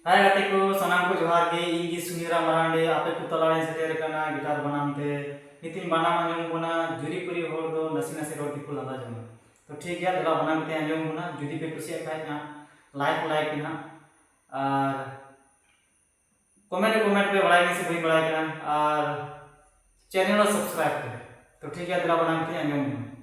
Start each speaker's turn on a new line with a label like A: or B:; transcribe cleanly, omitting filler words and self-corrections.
A: हाय गाते को सनाम को जोहार गे इंगी सुनीरा मरांडे आपे को तलाड़े सेटेर कना गिटार बनाम ते नितिन बनाम आंजम बुना जुरी पुरी होड़ दो नसी नसी रोटी को लगा जमा तो ठीक है दला बनाम ते आंजम बुना जुदी पे कुसिया खाय ना लाइक ना और कमेंट पे बड़ाई से भाई बड़ाई करना और चैनल सब्सक्राइब करें तो ठीक है दला बनाम ते आंजम बुना